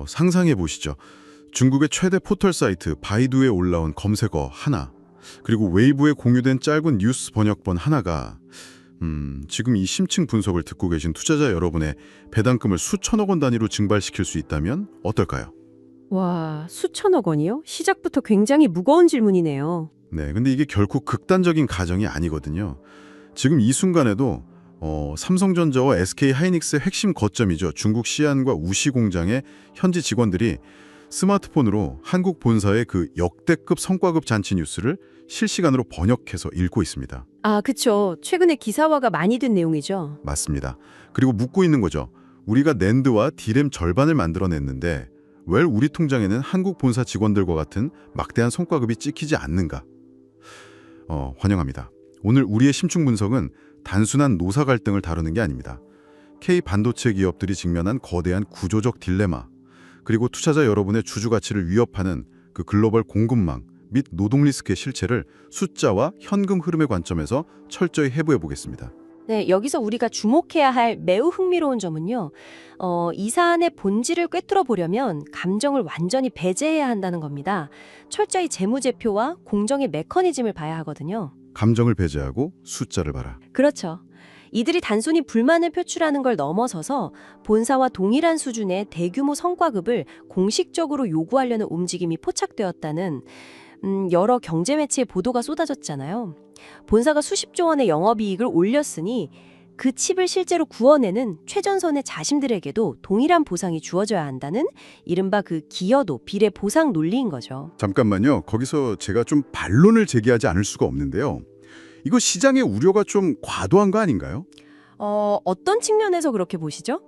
상상해 보시죠. 중국의 최대 포털 사이트 바이두에 올라온 검색어 하나, 그리고 웨이보에 공유된 짧은 뉴스 번역본 하나가 지금 이 심층 분석을 듣고 계신 투자자 여러분의 배당금을 수천억 원 단위로 증발시킬 수 있다면 어떨까요? 와, 수천억 원이요? 시작부터 굉장히 무거운 질문이네요. 네, 근데 이게 결코 극단적인 가정이 아니거든요. 지금 이 순간에도 삼성전자와 SK하이닉스의 핵심 거점이죠. 중국 시안과 우시 공장의 현지 직원들이 스마트폰으로 한국 본사의 그 역대급 성과급 잔치 뉴스를 실시간으로 번역해서 읽고 있습니다. 아, 그쵸. 최근에 기사화가 많이 된 내용이죠. 맞습니다. 그리고 묻고 있는 거죠. 우리가 낸드와 디램 절반을 만들어냈는데 왜 우리 통장에는 한국 본사 직원들과 같은 막대한 성과급이 찍히지 않는가? 환영합니다. 오늘 우리의 심층 분석은 단순한 노사 갈등을 다루는 게 아닙니다. K 반도체 기업들이 직면한 거대한 구조적 딜레마, 그리고 투자자 여러분의 주주 가치를 위협하는 그 글로벌 공급망 및 노동 리스크의 실체를 숫자와 현금 흐름의 관점에서 철저히 해부해 보겠습니다. 네, 여기서 우리가 주목해야 할 매우 흥미로운 점은요. 이 사안의 본질을 꿰뚫어 보려면 감정을 완전히 배제해야 한다는 겁니다. 철저히 재무제표와 공정의 메커니즘을 봐야 하거든요. 감정을 배제하고 숫자를 봐라. 그렇죠. 이들이 단순히 불만을 표출하는 걸 넘어서서 본사와 동일한 수준의 대규모 성과급을 공식적으로 요구하려는 움직임이 포착되었다는 여러 경제 매체의 보도가 쏟아졌잖아요. 본사가 수십조 원의 영업이익을 올렸으니 그 칩을 실제로 구워내는 최전선의 자신들에게도 동일한 보상이 주어져야 한다는 이른바 그 기여도 비례 보상 논리인 거죠. 잠깐만요. 거기서 제가 좀 반론을 제기하지 않을 수가 없는데요. 이거 시장의 우려가 좀 과도한 거 아닌가요? 어떤 측면에서 그렇게 보시죠?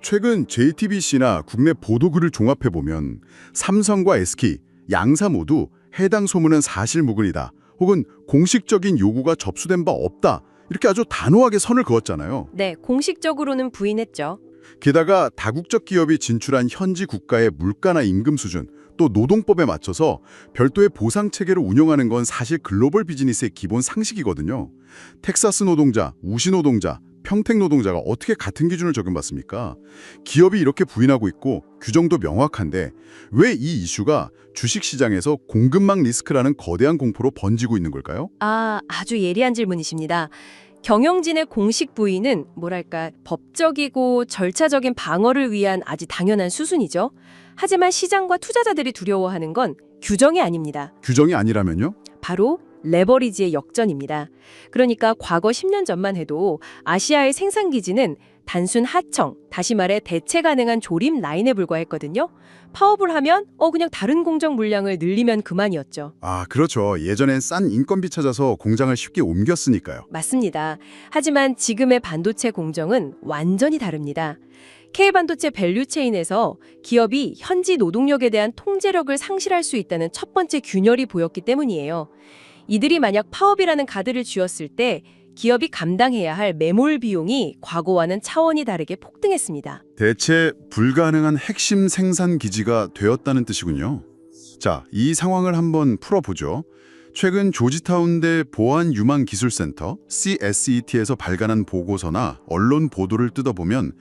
최근 JTBC나 국내 보도글을 종합해보면 삼성과 SK, 양사 모두 해당 소문은 사실무근이다, 혹은 공식적인 요구가 접수된 바 없다, 이렇게 아주 단호하게 선을 그었잖아요. 네, 공식적으로는 부인했죠. 게다가 다국적 기업이 진출한 현지 국가의 물가나 임금 수준, 또 노동법에 맞춰서 별도의 보상 체계를 운영하는 건 사실 글로벌 비즈니스의 기본 상식이거든요. 텍사스 노동자, 우시 노동자, 평택 노동자가 어떻게 같은 기준을 적용받습니까? 기업이 이렇게 부인하고 있고 규정도 명확한데 왜 이 이슈가 주식시장에서 공급망 리스크라는 거대한 공포로 번지고 있는 걸까요? 아주 예리한 질문이십니다. 경영진의 공식 부인은 뭐랄까 법적이고 절차적인 방어를 위한 아주 당연한 수순이죠. 하지만 시장과 투자자들이 두려워하는 건 규정이 아닙니다. 규정이 아니라면요? 바로 레버리지의 역전입니다. 그러니까 과거 10년 전만 해도 아시아의 생산기지는 단순 하청, 다시 말해 대체 가능한 조립 라인에 불과했거든요. 파업을 하면 그냥 다른 공정 물량을 늘리면 그만이었죠. 그렇죠. 예전엔 싼 인건비 찾아서 공장을 쉽게 옮겼으니까요. 맞습니다. 하지만 지금의 반도체 공정은 완전히 다릅니다. K반도체 밸류체인에서 기업이 현지 노동력에 대한 통제력을 상실할 수 있다는 첫 번째 균열이 보였기 때문이에요. 이들이 만약 파업이라는 카드를 쥐었을 때 기업이 감당해야 할 매몰 비용이 과거와는 차원이 다르게 폭등했습니다. 대체 불가능한 핵심 생산 기지가 되었다는 뜻이군요. 자, 이 상황을 한번 풀어보죠. 최근 조지타운대 보안유망기술센터 CSET에서 발간한 보고서나 언론 보도를 뜯어보면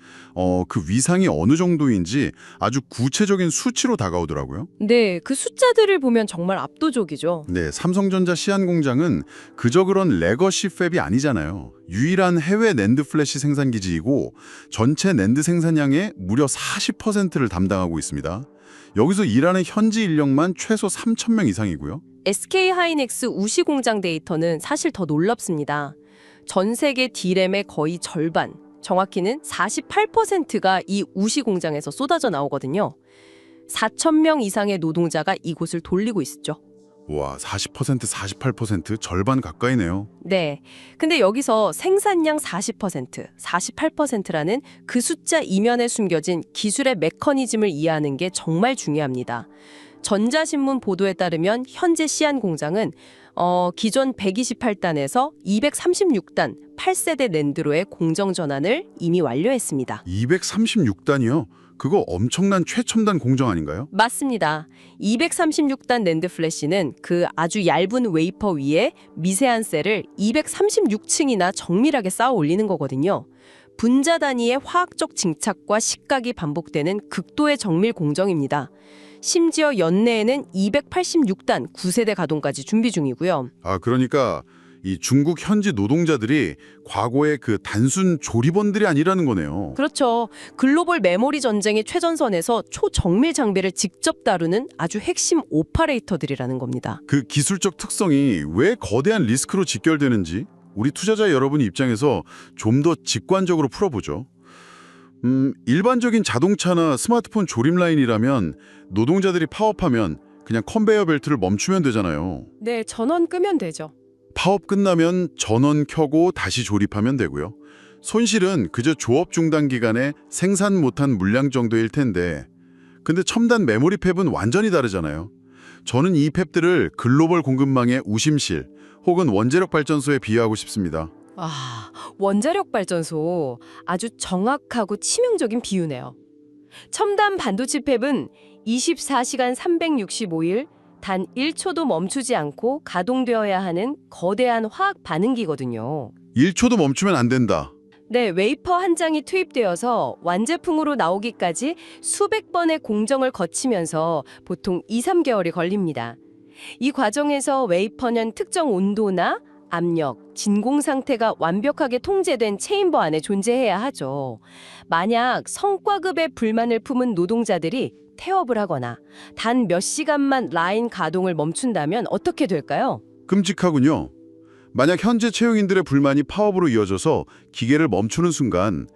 그 위상이 어느 정도인지 아주 구체적인 수치로 다가오더라고요. 네, 그 숫자들을 보면 정말 압도적이죠. 네, 삼성전자 시안 공장은 그저 그런 레거시 팹이 아니잖아요. 유일한 해외 낸드 플래시 생산 기지이고 전체 낸드 생산량의 무려 40%를 담당하고 있습니다. 여기서 일하는 현지 인력만 최소 3,000명 이상이고요. SK하이닉스 우시 공장 데이터는 사실 더 놀랍습니다. 전 세계 D램의 거의 절반, 정확히는 48%가 이 우시 공장에서 쏟아져 나오거든요. 4,000명 이상의 노동자가 이곳을 돌리고 있죠. 와, 40%, 48% 절반 가까이네요. 네. 근데 여기서 생산량 40%, 48%라는 그 숫자 이면에 숨겨진 기술의 메커니즘을 이해하는 게 정말 중요합니다. 전자신문 보도에 따르면 현재 시안 공장은 기존 128단에서 236단 8세대 낸드로의 공정 전환을 이미 완료했습니다. 236단이요? 그거 엄청난 최첨단 공정 아닌가요? 맞습니다. 236단 낸드 플래시는 그 아주 얇은 웨이퍼 위에 미세한 셀을 236층이나 정밀하게 쌓아 올리는 거거든요. 분자 단위의 화학적 증착과 식각이 반복되는 극도의 정밀 공정입니다. 심지어 연내에는 286단 9세대 가동까지 준비 중이고요. 아, 그러니까 이 중국 현지 노동자들이 과거의 그 단순 조리원들이 아니라는 거네요. 그렇죠. 글로벌 메모리 전쟁의 최전선에서 초정밀 장비를 직접 다루는 아주 핵심 오퍼레이터들이라는 겁니다. 그 기술적 특성이 왜 거대한 리스크로 직결되는지 우리 투자자 여러분 입장에서 좀 더 직관적으로 풀어보죠. 일반적인 자동차나 스마트폰 조립 라인이라면 노동자들이 파업하면 그냥 컨베이어 벨트를 멈추면 되잖아요. 네, 전원 끄면 되죠. 파업 끝나면 전원 켜고 다시 조립하면 되고요. 손실은 그저 조업 중단 기간에 생산 못한 물량 정도일 텐데, 근데 첨단 메모리 팹은 완전히 다르잖아요. 저는 이 팹들을 글로벌 공급망의 우심실 혹은 원자력 발전소에 비유하고 싶습니다. 아, 원자력 발전소. 아주 정확하고 치명적인 비유네요. 첨단 반도체 팹은 24시간 365일 단 1초도 멈추지 않고 가동되어야 하는 거대한 화학 반응기거든요. 1초도 멈추면 안 된다. 네, 웨이퍼 한 장이 투입되어서 완제품으로 나오기까지 수백 번의 공정을 거치면서 보통 2, 3개월이 걸립니다. 이 과정에서 웨이퍼는 특정 온도나 압력, 진공 상태가 완벽하게 통제된 체인버 안에 존재해야 하죠. 만약 성과급에 불만을 품은 노동자들이 태업을 하거나 단 몇 시간만 라인 가동을 멈춘다면 어떻게 될까요? 끔찍하군요. 만약 현재 채용인들의 불만이 파업으로 이어져서 기계를 멈추는 순간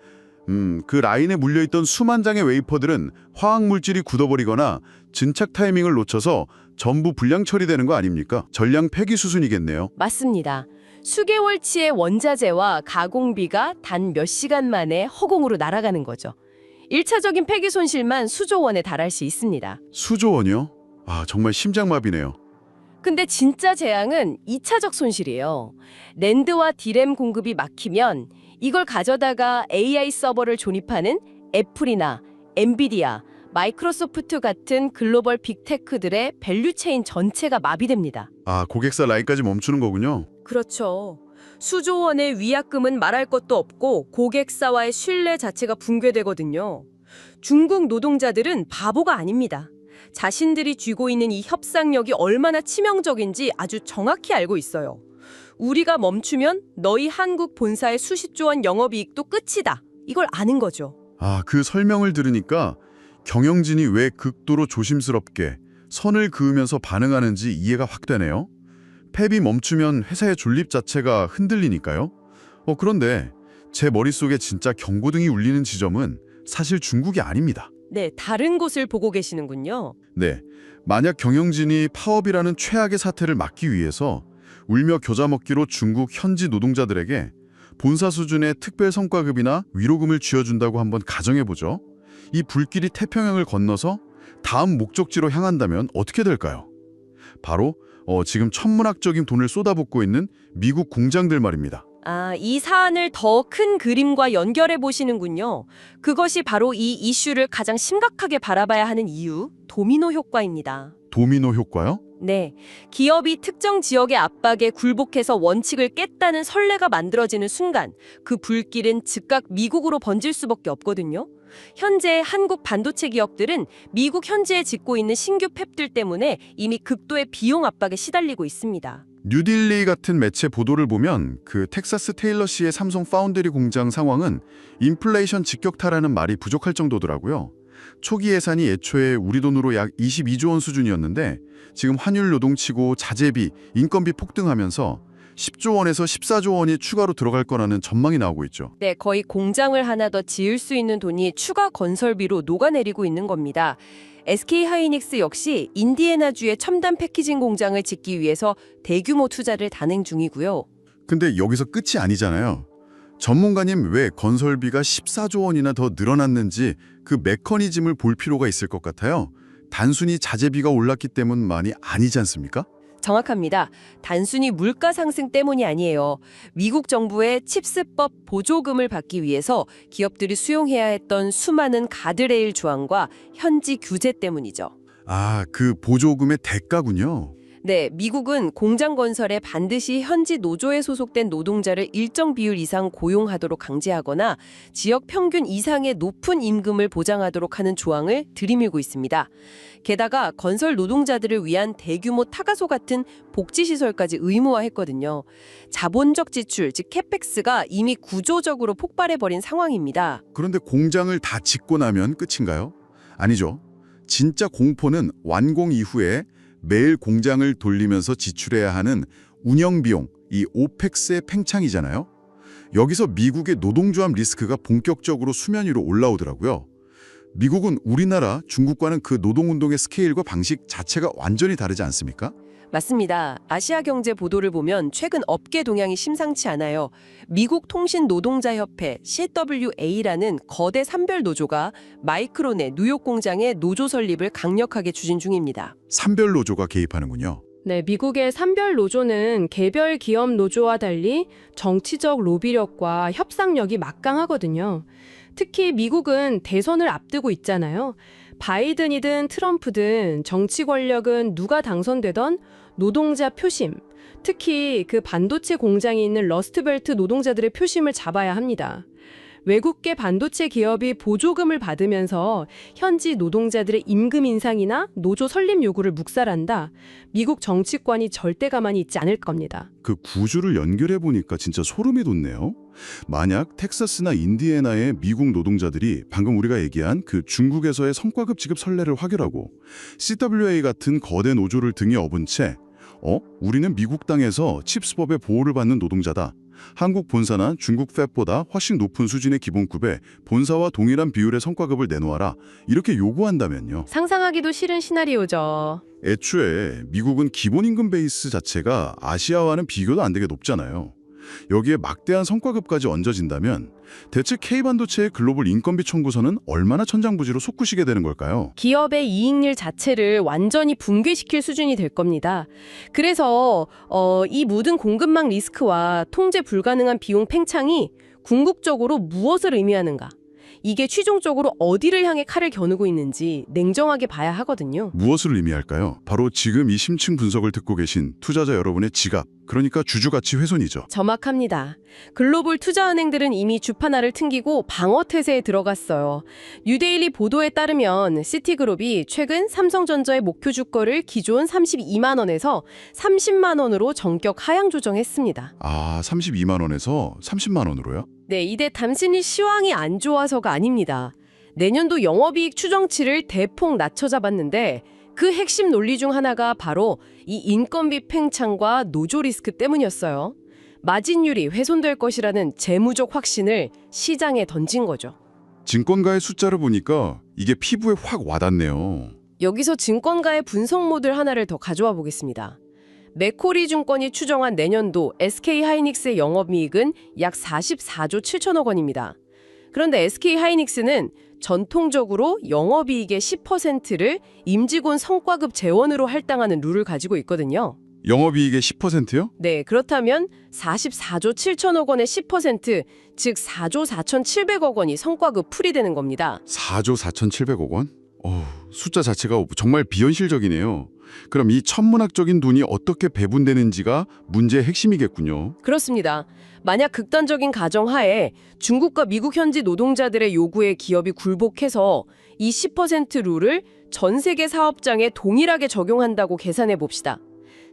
그 라인에 물려있던 수만 장의 웨이퍼들은 화학물질이 굳어버리거나 진착 타이밍을 놓쳐서 전부 불량 처리되는 거 아닙니까? 전량 폐기 수순이겠네요. 맞습니다. 수개월치의 원자재와 가공비가 단 몇 시간 만에 허공으로 날아가는 거죠. 1차적인 폐기 손실만 수조 원에 달할 수 있습니다. 수조 원이요? 아, 정말 심장마비네요. 근데 진짜 재앙은 2차적 손실이에요. 랜드와 디램 공급이 막히면 이걸 가져다가 AI 서버를 조립하는 애플이나 엔비디아, 마이크로소프트 같은 글로벌 빅테크들의 밸류체인 전체가 마비됩니다. 아, 고객사 라인까지 멈추는 거군요. 그렇죠. 수조 원의 위약금은 말할 것도 없고 고객사와의 신뢰 자체가 붕괴되거든요. 중국 노동자들은 바보가 아닙니다. 자신들이 쥐고 있는 이 협상력이 얼마나 치명적인지 아주 정확히 알고 있어요. 우리가 멈추면 너희 한국 본사의 수십조 원 영업이익도 끝이다. 이걸 아는 거죠. 아, 그 설명을 들으니까 경영진이 왜 극도로 조심스럽게 선을 그으면서 반응하는지 이해가 확 되네요. 팹이 멈추면 회사의 존립 자체가 흔들리니까요. 그런데 제 머릿속에 진짜 경고등이 울리는 지점은 사실 중국이 아닙니다. 네, 다른 곳을 보고 계시는군요. 네, 만약 경영진이 파업이라는 최악의 사태를 막기 위해서 울며 겨자 먹기로 중국 현지 노동자들에게 본사 수준의 특별 성과급이나 위로금을 쥐어준다고 한번 가정해보죠. 이 불길이 태평양을 건너서 다음 목적지로 향한다면 어떻게 될까요? 바로 지금 천문학적인 돈을 쏟아붓고 있는 미국 공장들 말입니다. 아, 이 사안을 더 큰 그림과 연결해 보시는군요. 그것이 바로 이 이슈를 가장 심각하게 바라봐야 하는 이유, 도미노 효과입니다. 도미노 효과요? 네, 기업이 특정 지역의 압박에 굴복해서 원칙을 깼다는 선례가 만들어지는 순간 그 불길은 즉각 미국으로 번질 수밖에 없거든요. 현재 한국 반도체 기업들은 미국 현지에 짓고 있는 신규 팹들 때문에 이미 극도의 비용 압박에 시달리고 있습니다. 뉴딜리 같은 매체 보도를 보면 그 텍사스 테일러시의 삼성 파운드리 공장 상황은 인플레이션 직격타라는 말이 부족할 정도더라고요. 초기 예산이 애초에 우리 돈으로 약 22조 원 수준이었는데 지금 환율 노동치고 자재비, 인건비 폭등하면서 10조 원에서 14조 원이 추가로 들어갈 거라는 전망이 나오고 있죠. 네, 거의 공장을 하나 더 지을 수 있는 돈이 추가 건설비로 녹아내리고 있는 겁니다. SK하이닉스 역시 인디애나주의 첨단 패키징 공장을 짓기 위해서 대규모 투자를 단행 중이고요. 근데 여기서 끝이 아니잖아요. 전문가님 왜 건설비가 14조 원이나 더 늘어났는지 그 메커니즘을 볼 필요가 있을 것 같아요. 단순히 자재비가 올랐기 때문만이 아니지 않습니까? 정확합니다. 단순히 물가 상승 때문이 아니에요. 미국 정부의 칩스법 보조금을 받기 위해서 기업들이 수용해야 했던 수많은 가드레일 조항과 현지 규제 때문이죠. 아, 그 보조금의 대가군요. 네, 미국은 공장 건설에 반드시 현지 노조에 소속된 노동자를 일정 비율 이상 고용하도록 강제하거나 지역 평균 이상의 높은 임금을 보장하도록 하는 조항을 들이밀고 있습니다. 게다가 건설 노동자들을 위한 대규모 타가소 같은 복지시설까지 의무화했거든요. 자본적 지출, 즉 캐펙스가 이미 구조적으로 폭발해버린 상황입니다. 그런데 공장을 다 짓고 나면 끝인가요? 아니죠. 진짜 공포는 완공 이후에 매일 공장을 돌리면서 지출해야 하는 운영비용, 이 오펙스의 팽창이잖아요. 여기서 미국의 노동조합 리스크가 본격적으로 수면 위로 올라오더라고요. 미국은 우리나라, 중국과는 그 노동운동의 스케일과 방식 자체가 완전히 다르지 않습니까? 맞습니다. 아시아경제 보도를 보면 최근 업계 동향이 심상치 않아요. 미국 통신노동자협회 CWA라는 거대 산별 노조가 마이크론의 뉴욕 공장의 노조 설립을 강력하게 추진 중입니다. 산별 노조가 개입하는군요. 네, 미국의 산별 노조는 개별 기업 노조와 달리 정치적 로비력과 협상력이 막강하거든요. 특히 미국은 대선을 앞두고 있잖아요. 바이든이든 트럼프든 정치 권력은 누가 당선되던 노동자 표심, 특히 그 반도체 공장이 있는 러스트벨트 노동자들의 표심을 잡아야 합니다. 외국계 반도체 기업이 보조금을 받으면서 현지 노동자들의 임금 인상이나 노조 설립 요구를 묵살한다. 미국 정치권이 절대 가만히 있지 않을 겁니다. 그 구조를 연결해 보니까 진짜 소름이 돋네요. 만약 텍사스나 인디애나의 미국 노동자들이 방금 우리가 얘기한 그 중국에서의 성과급 지급 선례를 확인하고 CWA 같은 거대 노조를 등에 업은 채 우리는 미국 땅에서 칩스법의 보호를 받는 노동자다. 한국 본사나 중국 팹보다 훨씬 높은 수준의 기본급에 본사와 동일한 비율의 성과급을 내놓아라. 이렇게 요구한다면요. 상상하기도 싫은 시나리오죠. 애초에 미국은 기본임금 베이스 자체가 아시아와는 비교도 안 되게 높잖아요. 여기에 막대한 성과급까지 얹어진다면 대체 K반도체의 글로벌 인건비 청구서는 얼마나 천장부지로 솟구시게 되는 걸까요? 기업의 이익률 자체를 완전히 붕괴시킬 수준이 될 겁니다. 그래서 이 모든 공급망 리스크와 통제 불가능한 비용 팽창이 궁극적으로 무엇을 의미하는가? 이게 최종적으로 어디를 향해 칼을 겨누고 있는지 냉정하게 봐야 하거든요. 무엇을 의미할까요? 바로 지금 이 심층 분석을 듣고 계신 투자자 여러분의 지갑, 그러니까 주주가치 훼손이죠. 정확합니다. 글로벌 투자은행들은 이미 주파나를 튕기고 방어태세에 들어갔어요. 뉴데일리 보도에 따르면 시티그룹이 최근 삼성전자의 목표 주가를 기존 32만 원에서 30만 원으로 전격 하향 조정했습니다. 32만 원에서 30만 원으로요? 네, 이게 단순히 시황이 안 좋아서가 아닙니다. 내년도 영업이익 추정치를 대폭 낮춰 잡았는데 그 핵심 논리 중 하나가 바로 이 인건비 팽창과 노조 리스크 때문이었어요. 마진율이 훼손될 것이라는 재무적 확신을 시장에 던진 거죠. 증권가의 숫자를 보니까 이게 피부에 확 와닿네요. 여기서 증권가의 분석 모델 하나를 더 가져와 보겠습니다. 맥코리 증권이 추정한 내년도 SK하이닉스의 영업이익은 약 44조 7천억 원입니다. 그런데 SK하이닉스는 전통적으로 영업이익의 10%를 임직원 성과급 재원으로 할당하는 룰을 가지고 있거든요. 영업이익의 10%요? 네, 그렇다면 44조 7천억 원의 10%, 즉 4조 4,700억 원이 성과급 풀이 되는 겁니다. 4조 4,700억 원? 숫자 자체가 정말 비현실적이네요. 그럼 이 천문학적인 돈이 어떻게 배분되는지가 문제의 핵심이겠군요. 그렇습니다. 만약 극단적인 가정하에 중국과 미국 현지 노동자들의 요구에 기업이 굴복해서 이 10% 룰을 전 세계 사업장에 동일하게 적용한다고 계산해 봅시다.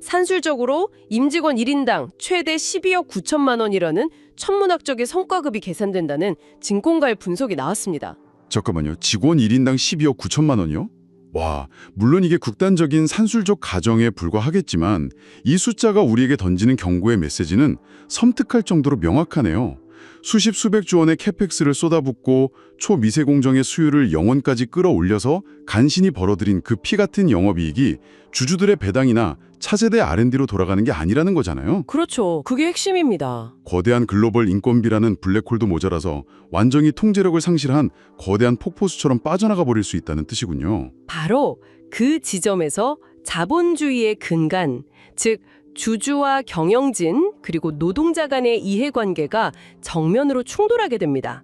산술적으로 임직원 1인당 최대 12억 9천만 원이라는 천문학적인 성과급이 계산된다는 증권가의 분석이 나왔습니다. 잠깐만요. 직원 1인당 12억 9천만 원이요? 와, 물론 이게 극단적인 산술적 가정에 불과하겠지만 이 숫자가 우리에게 던지는 경고의 메시지는 섬뜩할 정도로 명확하네요. 수십 수백 조 원의 캐펙스를 쏟아붓고 초미세 공정의 수율을 0원까지 끌어올려서 간신히 벌어들인 그 피 같은 영업이익이 주주들의 배당이나 차세대 R&D로 돌아가는 게 아니라는 거잖아요. 그렇죠. 그게 핵심입니다. 거대한 글로벌 인건비라는 블랙홀도 모자라서 완전히 통제력을 상실한 거대한 폭포수처럼 빠져나가 버릴 수 있다는 뜻이군요. 바로 그 지점에서 자본주의의 근간, 즉 주주와 경영진 그리고 노동자 간의 이해관계가 정면으로 충돌하게 됩니다.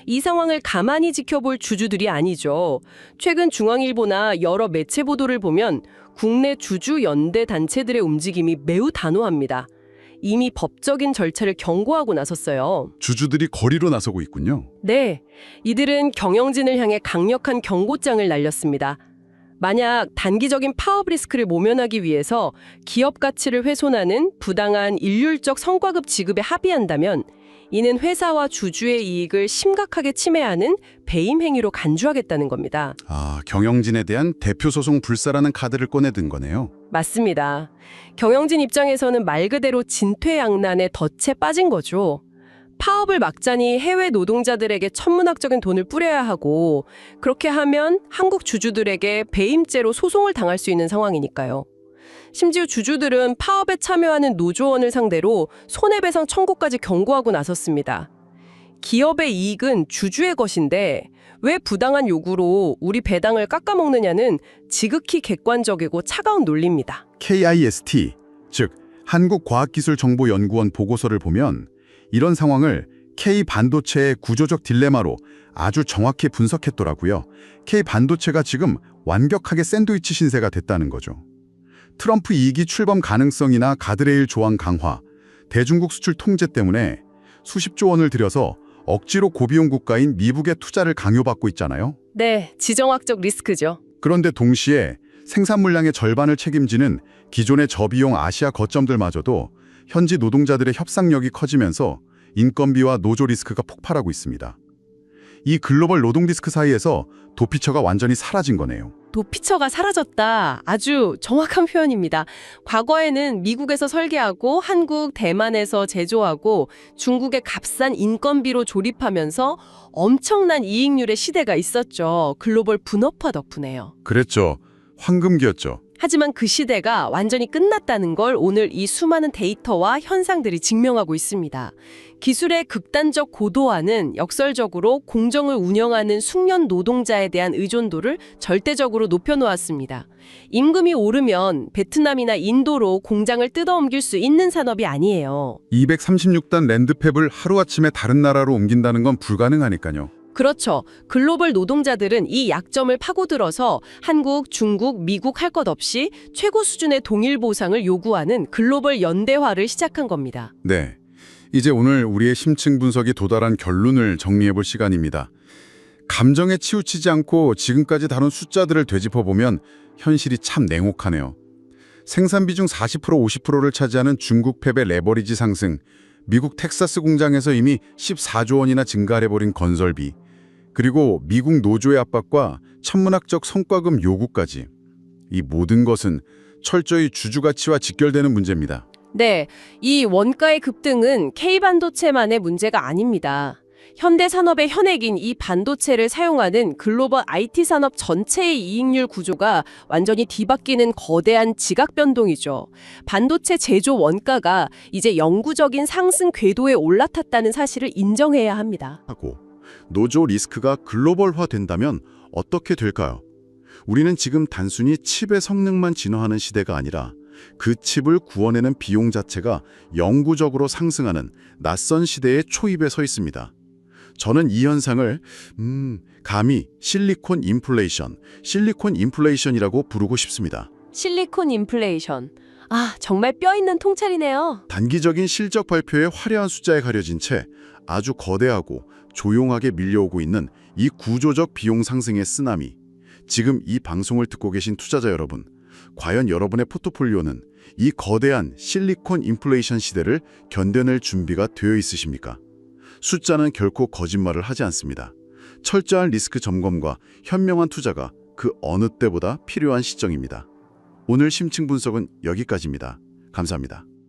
이 상황을 가만히 지켜볼 주주들이 아니죠. 최근 중앙일보나 여러 매체 보도를 보면 국내 주주 연대 단체들의 움직임이 매우 단호합니다. 이미 법적인 절차를 경고하고 나섰어요. 주주들이 거리로 나서고 있군요. 네, 이들은 경영진을 향해 강력한 경고장을 날렸습니다. 만약 단기적인 파업 리스크를 모면하기 위해서 기업 가치를 훼손하는 부당한 일률적 성과급 지급에 합의한다면 이는 회사와 주주의 이익을 심각하게 침해하는 배임 행위로 간주하겠다는 겁니다. 경영진에 대한 대표 소송 불사라는 카드를 꺼내든 거네요. 맞습니다. 경영진 입장에서는 말 그대로 진퇴양난에 덫에 빠진 거죠. 파업을 막자니 해외 노동자들에게 천문학적인 돈을 뿌려야 하고 그렇게 하면 한국 주주들에게 배임죄로 소송을 당할 수 있는 상황이니까요. 심지어 주주들은 파업에 참여하는 노조원을 상대로 손해배상 청구까지 경고하고 나섰습니다. 기업의 이익은 주주의 것인데 왜 부당한 요구로 우리 배당을 깎아먹느냐는 지극히 객관적이고 차가운 논리입니다. KIST, 즉 한국과학기술정보연구원 보고서를 보면 이런 상황을 K반도체의 구조적 딜레마로 아주 정확히 분석했더라고요. K반도체가 지금 완벽하게 샌드위치 신세가 됐다는 거죠. 트럼프 2기 출범 가능성이나 가드레일 조항 강화, 대중국 수출 통제 때문에 수십조 원을 들여서 억지로 고비용 국가인 미국의 투자를 강요받고 있잖아요. 네, 지정학적 리스크죠. 그런데 동시에 생산 물량의 절반을 책임지는 기존의 저비용 아시아 거점들마저도 현지 노동자들의 협상력이 커지면서 인건비와 노조 리스크가 폭발하고 있습니다. 이 글로벌 노동 리스크 사이에서 도피처가 완전히 사라진 거네요. 도피처가 사라졌다. 아주 정확한 표현입니다. 과거에는 미국에서 설계하고 한국, 대만에서 제조하고 중국의 값싼 인건비로 조립하면서 엄청난 이익률의 시대가 있었죠. 글로벌 분업화 덕분에요. 그랬죠. 황금기였죠. 하지만 그 시대가 완전히 끝났다는 걸 오늘 이 수많은 데이터와 현상들이 증명하고 있습니다. 기술의 극단적 고도화는 역설적으로 공정을 운영하는 숙련 노동자에 대한 의존도를 절대적으로 높여놓았습니다. 임금이 오르면 베트남이나 인도로 공장을 뜯어옮길 수 있는 산업이 아니에요. 236단 랜드팹을 하루아침에 다른 나라로 옮긴다는 건 불가능하니까요. 그렇죠. 글로벌 노동자들은 이 약점을 파고들어서 한국, 중국, 미국 할 것 없이 최고 수준의 동일 보상을 요구하는 글로벌 연대화를 시작한 겁니다. 네. 이제 오늘 우리의 심층 분석이 도달한 결론을 정리해볼 시간입니다. 감정에 치우치지 않고 지금까지 다룬 숫자들을 되짚어보면 현실이 참 냉혹하네요. 생산비 중 40% 50%를 차지하는 중국 팹의 레버리지 상승, 미국 텍사스 공장에서 이미 14조 원이나 증가해버린 건설비, 그리고 미국 노조의 압박과 천문학적 성과급 요구까지. 이 모든 것은 철저히 주주 가치와 직결되는 문제입니다. 네, 이 원가의 급등은 K반도체만의 문제가 아닙니다. 현대 산업의 현액인 이 반도체를 사용하는 글로벌 IT 산업 전체의 이익률 구조가 완전히 뒤바뀌는 거대한 지각 변동이죠. 반도체 제조 원가가 이제 영구적인 상승 궤도에 올라탔다는 사실을 인정해야 합니다. 하고 노조 리스크가 글로벌화 된다면 어떻게 될까요? 우리는 지금 단순히 칩의 성능만 진화하는 시대가 아니라 그 칩을 구워내는 비용 자체가 영구적으로 상승하는 낯선 시대의 초입에 서 있습니다. 저는 이 현상을 감히 실리콘 인플레이션이라고 부르고 싶습니다. 실리콘 인플레이션. 아, 정말 뼈 있는 통찰이네요. 단기적인 실적 발표의 화려한 숫자에 가려진 채 아주 거대하고 조용하게 밀려오고 있는 이 구조적 비용 상승의 쓰나미. 지금 이 방송을 듣고 계신 투자자 여러분, 과연 여러분의 포트폴리오는 이 거대한 실리콘 인플레이션 시대를 견뎌낼 준비가 되어 있으십니까? 숫자는 결코 거짓말을 하지 않습니다. 철저한 리스크 점검과 현명한 투자가 그 어느 때보다 필요한 시점입니다. 오늘 심층 분석은 여기까지입니다. 감사합니다.